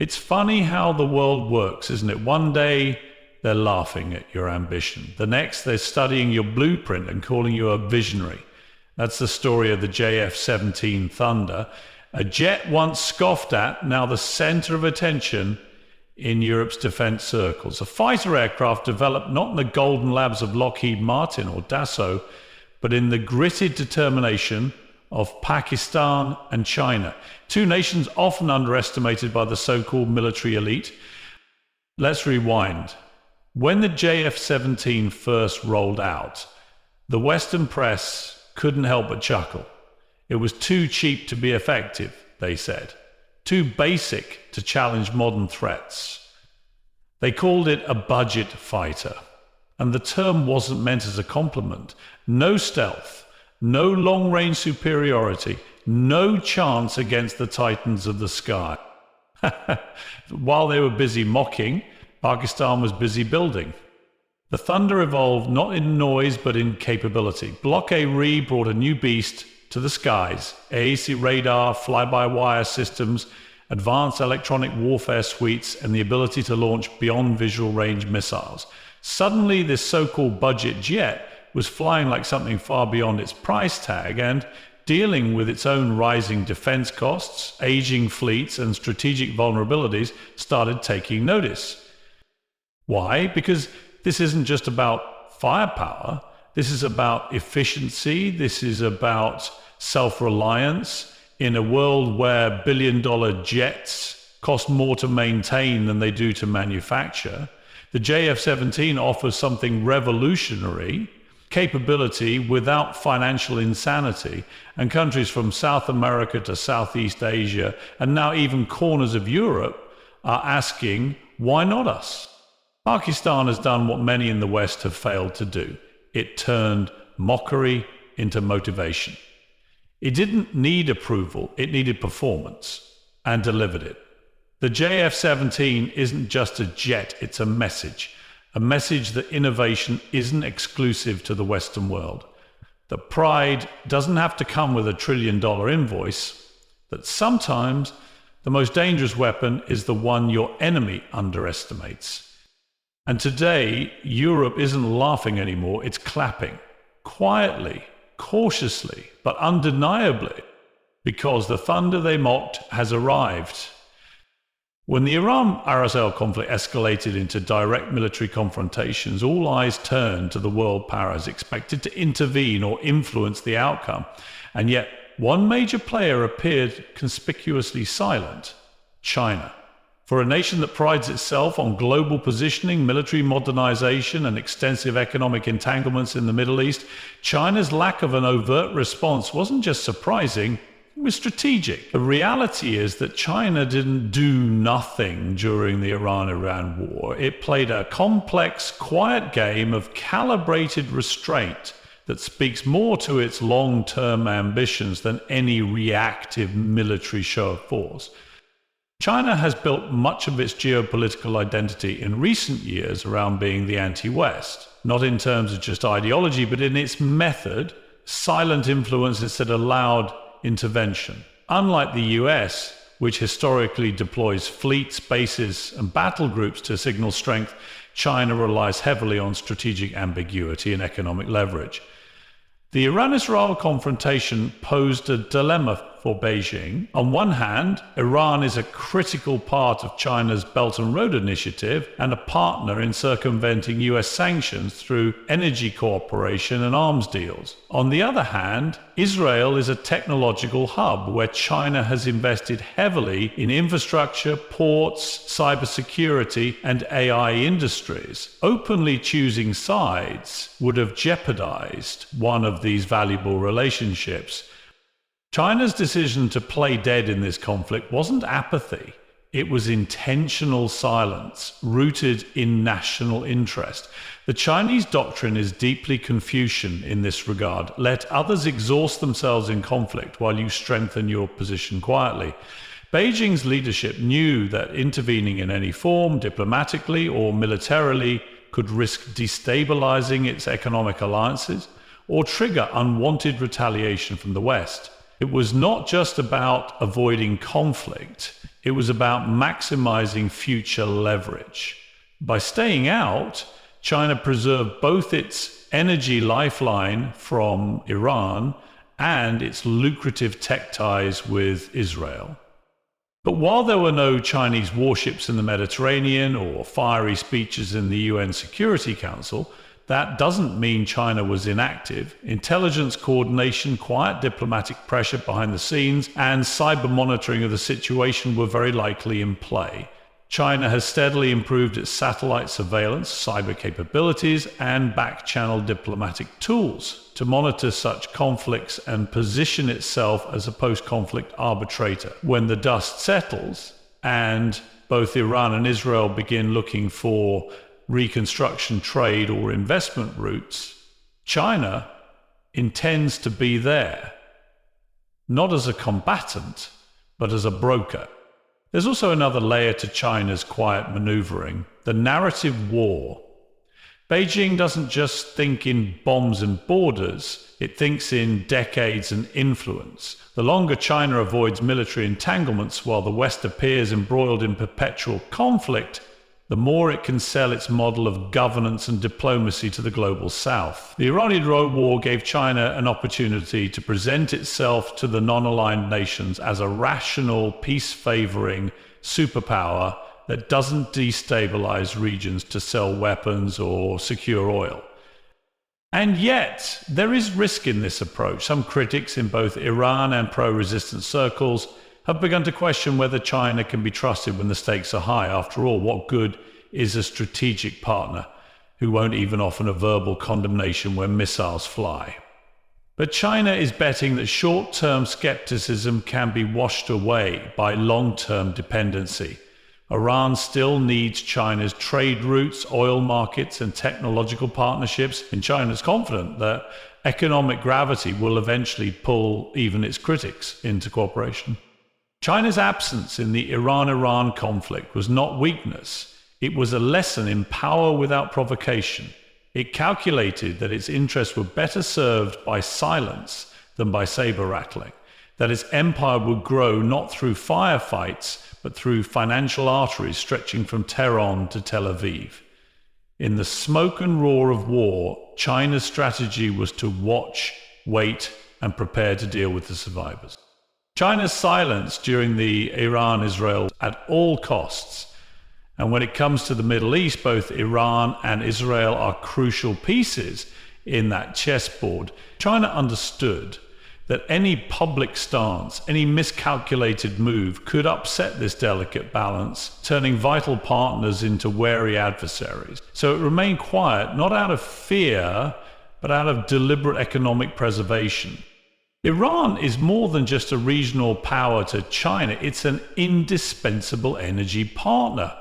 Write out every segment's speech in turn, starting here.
It's funny how the world works, isn't it? One day they're laughing at your ambition. The next they're studying your blueprint and calling you a visionary. That's the story of the JF-17 Thunder, a jet once scoffed at, now the center of attention in Europe's defense circles. A fighter aircraft developed not in the golden labs of Lockheed Martin or Dassault, but in the gritted determination of Pakistan and China, two nations often underestimated by the so-called military elite. Let's rewind. When the JF-17 first rolled out, the Western press couldn't help but chuckle. It was too cheap to be effective, they said. Too basic to challenge modern threats. They called it a budget fighter, and the term wasn't meant as a compliment. No stealth, no long-range superiority, no chance against the titans of the sky. While they were busy mocking, Pakistan was busy building. The Thunder evolved not in noise but in capability. Block A-Re brought a new beast to the skies: AEC radar, fly-by-wire systems, advanced electronic warfare suites, and the ability to launch beyond visual range missiles. Suddenly, this so-called budget jet was flying like something far beyond its price tag and dealing with its own rising defense costs, aging fleets, and strategic vulnerabilities started taking notice. Why? Because this isn't just about firepower. This is about efficiency. This is about self-reliance in a world where billion-dollar jets cost more to maintain than they do to manufacture. The JF-17 offers something revolutionary: capability without financial insanity, and countries from South America to Southeast Asia, and now even corners of Europe, are asking, why not us? Pakistan has done what many in the West have failed to do. It turned mockery into motivation. It didn't need approval, it needed performance, and delivered it. The JF-17 isn't just a jet, it's a message that innovation isn't exclusive to the Western world, that pride doesn't have to come with $1 trillion invoice, that sometimes the most dangerous weapon is the one your enemy underestimates. And today, Europe isn't laughing anymore, it's clapping. Quietly, cautiously, but undeniably, because the thunder they mocked has arrived. When the Iran-RSL conflict escalated into direct military confrontations, all eyes turned to the world powers expected to intervene or influence the outcome. And yet, one major player appeared conspicuously silent: China. For a nation that prides itself on global positioning, military modernization, and extensive economic entanglements in the Middle East, China's lack of an overt response wasn't just surprising, it was strategic. The reality is that China didn't do nothing during the Iran-Iran war. It played a complex, quiet game of calibrated restraint that speaks more to its long-term ambitions than any reactive military show of force. China has built much of its geopolitical identity in recent years around being the anti-West, not in terms of just ideology, but in its method, silent influence instead of loud intervention. Unlike the US, which historically deploys fleets, bases, and battle groups to signal strength, China relies heavily on strategic ambiguity and economic leverage. The Iran-Israel confrontation posed a dilemma for Beijing. On one hand, Iran is a critical part of China's Belt and Road Initiative and a partner in circumventing US sanctions through energy cooperation and arms deals. On the other hand, Israel is a technological hub where China has invested heavily in infrastructure, ports, cybersecurity, and AI industries. Openly choosing sides would have jeopardized one of these valuable relationships. China's decision to play dead in this conflict wasn't apathy. It was intentional silence, rooted in national interest. The Chinese doctrine is deeply Confucian in this regard. Let others exhaust themselves in conflict while you strengthen your position quietly. Beijing's leadership knew that intervening in any form, diplomatically or militarily, could risk destabilizing its economic alliances or trigger unwanted retaliation from the West. It was not just about avoiding conflict. It was about maximizing future leverage. By staying out, China preserved both its energy lifeline from Iran and its lucrative tech ties with Israel. But while there were no Chinese warships in the Mediterranean or fiery speeches in the UN Security Council, that doesn't mean China was inactive. Intelligence coordination, quiet diplomatic pressure behind the scenes, and cyber monitoring of the situation were very likely in play. China has steadily improved its satellite surveillance, cyber capabilities, and back-channel diplomatic tools to monitor such conflicts and position itself as a post-conflict arbitrator. When the dust settles and both Iran and Israel begin looking for reconstruction, trade, or investment routes, China intends to be there, not as a combatant, but as a broker. There's also another layer to China's quiet maneuvering, the narrative war. Beijing doesn't just think in bombs and borders, it thinks in decades and influence. The longer China avoids military entanglements while the West appears embroiled in perpetual conflict, the more it can sell its model of governance and diplomacy to the global South. The Iranian war gave China an opportunity to present itself to the non-aligned nations as a rational, peace-favoring superpower that doesn't destabilize regions to sell weapons or secure oil. And yet, there is risk in this approach. Some critics in both Iran and pro-resistance circles have begun to question whether China can be trusted when the stakes are high. After all, what good is a strategic partner who won't even offer a verbal condemnation when missiles fly? But China is betting that short-term skepticism can be washed away by long-term dependency. Iran still needs China's trade routes, oil markets, and technological partnerships, and China is confident that economic gravity will eventually pull even its critics into cooperation. China's absence in the Iran-Iran conflict was not weakness. It was a lesson in power without provocation. It calculated that its interests were better served by silence than by saber rattling, that its empire would grow not through firefights, but through financial arteries stretching from Tehran to Tel Aviv. In the smoke and roar of war, China's strategy was to watch, wait, and prepare to deal with the survivors. China's silence during the Iran-Israel at all costs. And when it comes to the Middle East, both Iran and Israel are crucial pieces in that chessboard. China understood that any public stance, any miscalculated move could upset this delicate balance, turning vital partners into wary adversaries. So it remained quiet, not out of fear, but out of deliberate economic preservation. Iran is more than just a regional power to China, it's an indispensable energy partner.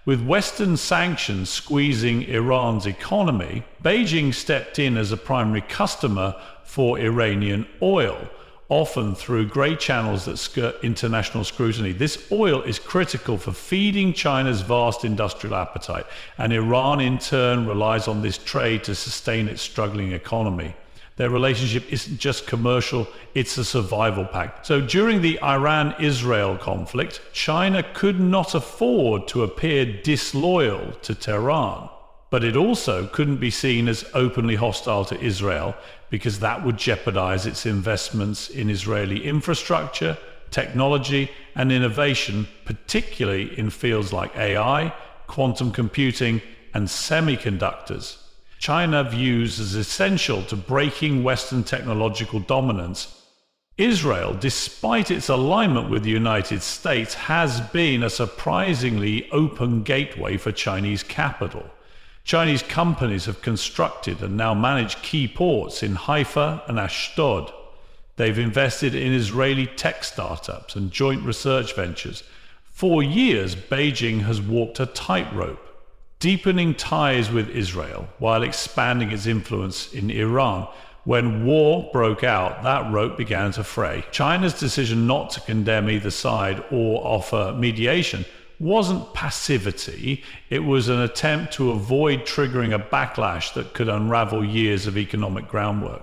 With Western sanctions squeezing Iran's economy, Beijing stepped in as a primary customer for Iranian oil, often through grey channels that skirt international scrutiny. This oil is critical for feeding China's vast industrial appetite, and Iran in turn relies on this trade to sustain its struggling economy. Their relationship isn't just commercial, it's a survival pact. So during the Iran-Israel conflict, China could not afford to appear disloyal to Tehran. But it also couldn't be seen as openly hostile to Israel because that would jeopardize its investments in Israeli infrastructure, technology, and innovation, particularly in fields like AI, quantum computing, and semiconductors. China views as essential to breaking Western technological dominance. Israel, despite its alignment with the United States, has been a surprisingly open gateway for Chinese capital. Chinese companies have constructed and now manage key ports in Haifa and Ashdod. They've invested in Israeli tech startups and joint research ventures. For years, Beijing has walked a tightrope, deepening ties with Israel while expanding its influence in Iran. When war broke out, that rope began to fray. China's decision not to condemn either side or offer mediation wasn't passivity, it was an attempt to avoid triggering a backlash that could unravel years of economic groundwork.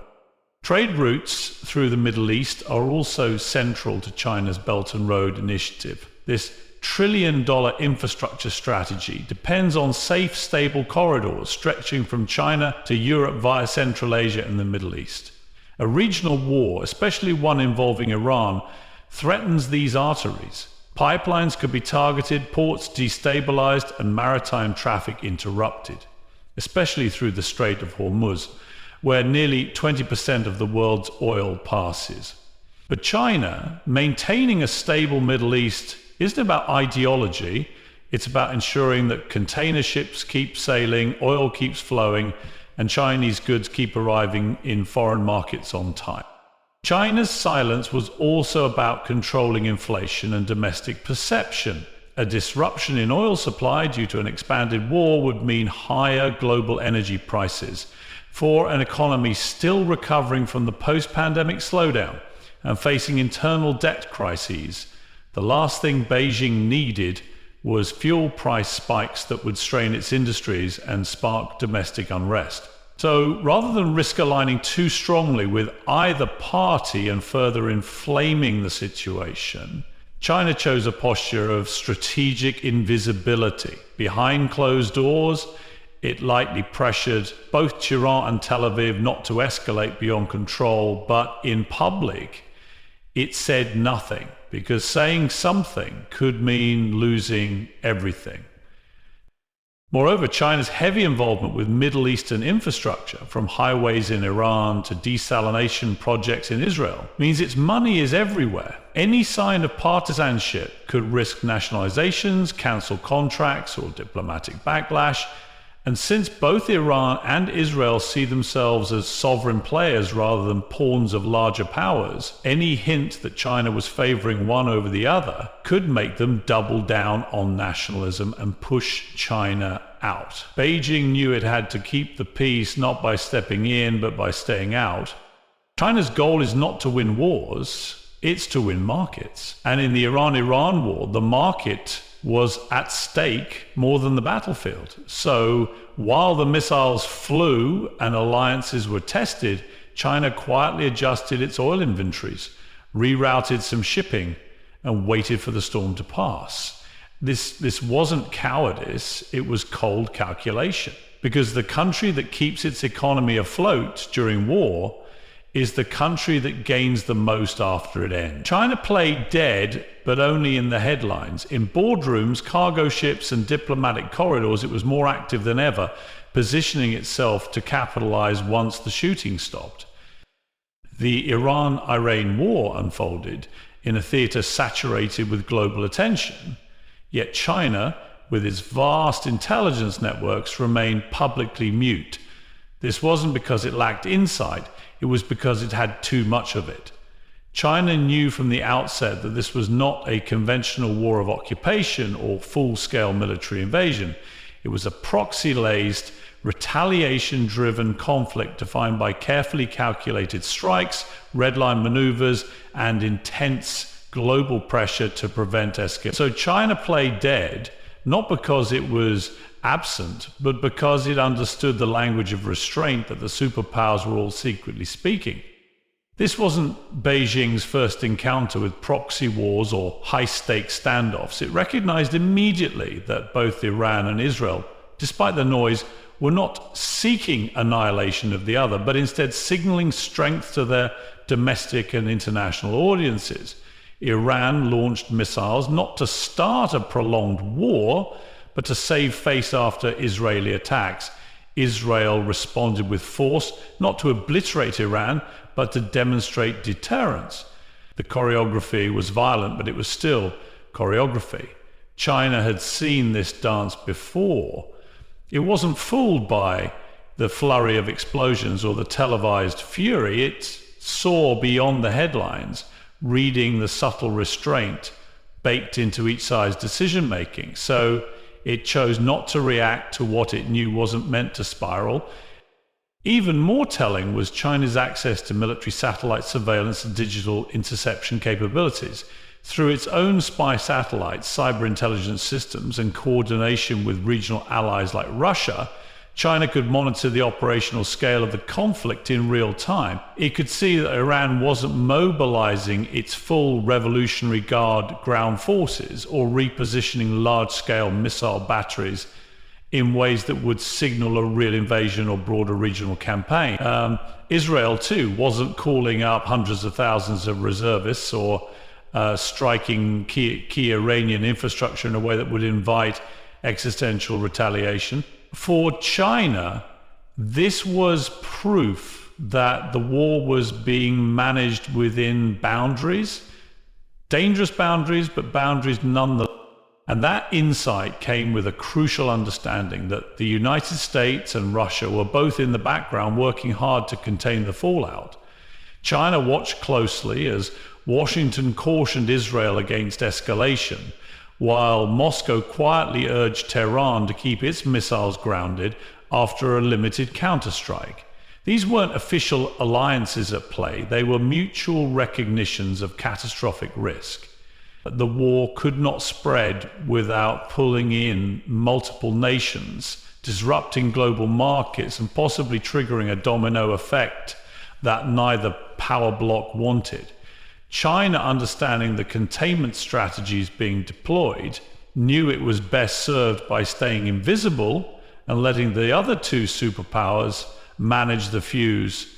Trade routes through the Middle East are also central to China's Belt and Road Initiative. This trillion-dollar infrastructure strategy depends on safe, stable corridors stretching from China to Europe via Central Asia and the Middle East. A regional war, especially one involving Iran, threatens these arteries. Pipelines could be targeted, ports destabilized, and maritime traffic interrupted, especially through the Strait of Hormuz, where nearly 20% of the world's oil passes. But China, maintaining a stable Middle East, isn't about ideology. It's about ensuring that container ships keep sailing, oil keeps flowing, and Chinese goods keep arriving in foreign markets on time. China's silence was also about controlling inflation and domestic perception. A disruption in oil supply due to an expanded war would mean higher global energy prices. For an economy still recovering from the post-pandemic slowdown and facing internal debt crises, the last thing Beijing needed was fuel price spikes that would strain its industries and spark domestic unrest. So rather than risk aligning too strongly with either party and further inflaming the situation, China chose a posture of strategic invisibility. Behind closed doors, it lightly pressured both Tehran and Tel Aviv not to escalate beyond control, but in public, it said nothing, because saying something could mean losing everything. Moreover, China's heavy involvement with Middle Eastern infrastructure, from highways in Iran to desalination projects in Israel, means its money is everywhere. Any sign of partisanship could risk nationalizations, cancel contracts, or diplomatic backlash. And since both Iran and Israel see themselves as sovereign players rather than pawns of larger powers, any hint that China was favoring one over the other could make them double down on nationalism and push China out. Beijing knew it had to keep the peace not by stepping in, but by staying out. China's goal is not to win wars, it's to win markets. And in the Iran-Iran war, the market was at stake more than the battlefield. So while the missiles flew and alliances were tested, China quietly adjusted its oil inventories, rerouted some shipping, and waited for the storm to pass. This wasn't cowardice, it was cold calculation. Because the country that keeps its economy afloat during war is the country that gains the most after it ends. China played dead, but only in the headlines. In boardrooms, cargo ships, and diplomatic corridors, it was more active than ever, positioning itself to capitalize once the shooting stopped. The Iran-Iran war unfolded in a theater saturated with global attention, yet China, with its vast intelligence networks, remained publicly mute. This wasn't because it lacked insight, it was because it had too much of it. China knew from the outset that this was not a conventional war of occupation or full-scale military invasion. It was a proxy-laced, retaliation-driven conflict defined by carefully calculated strikes, red-line maneuvers, and intense global pressure to prevent escalation. So China played dead, not because it was absent, but because it understood the language of restraint that the superpowers were all secretly speaking. This wasn't Beijing's first encounter with proxy wars or high-stakes standoffs. It recognized immediately that both Iran and Israel, despite the noise, were not seeking annihilation of the other, but instead signaling strength to their domestic and international audiences. Iran launched missiles not to start a prolonged war, but to save face after Israeli attacks. Israel responded with force, not to obliterate Iran, but to demonstrate deterrence. The choreography was violent, but it was still choreography. China had seen this dance before. It wasn't fooled by the flurry of explosions or the televised fury. It saw beyond the headlines, reading the subtle restraint baked into each side's decision-making. So it chose not to react to what it knew wasn't meant to spiral. Even more telling was China's access to military satellite surveillance and digital interception capabilities. Through its own spy satellites, cyber intelligence systems, and coordination with regional allies like Russia, China could monitor the operational scale of the conflict in real time. It could see that Iran wasn't mobilizing its full Revolutionary Guard ground forces or repositioning large-scale missile batteries in ways that would signal a real invasion or broader regional campaign. Israel, too, wasn't calling up hundreds of thousands of reservists or striking key Iranian infrastructure in a way that would invite existential retaliation. For China, this was proof that the war was being managed within boundaries, dangerous boundaries, but boundaries nonetheless. And that insight came with a crucial understanding that the United States and Russia were both in the background working hard to contain the fallout. China watched closely as Washington cautioned Israel against escalation, while Moscow quietly urged Tehran to keep its missiles grounded after a limited counterstrike. These weren't official alliances at play, they were mutual recognitions of catastrophic risk. The war could not spread without pulling in multiple nations, disrupting global markets, and possibly triggering a domino effect that neither power bloc wanted. China, understanding the containment strategies being deployed, knew it was best served by staying invisible and letting the other two superpowers manage the fuse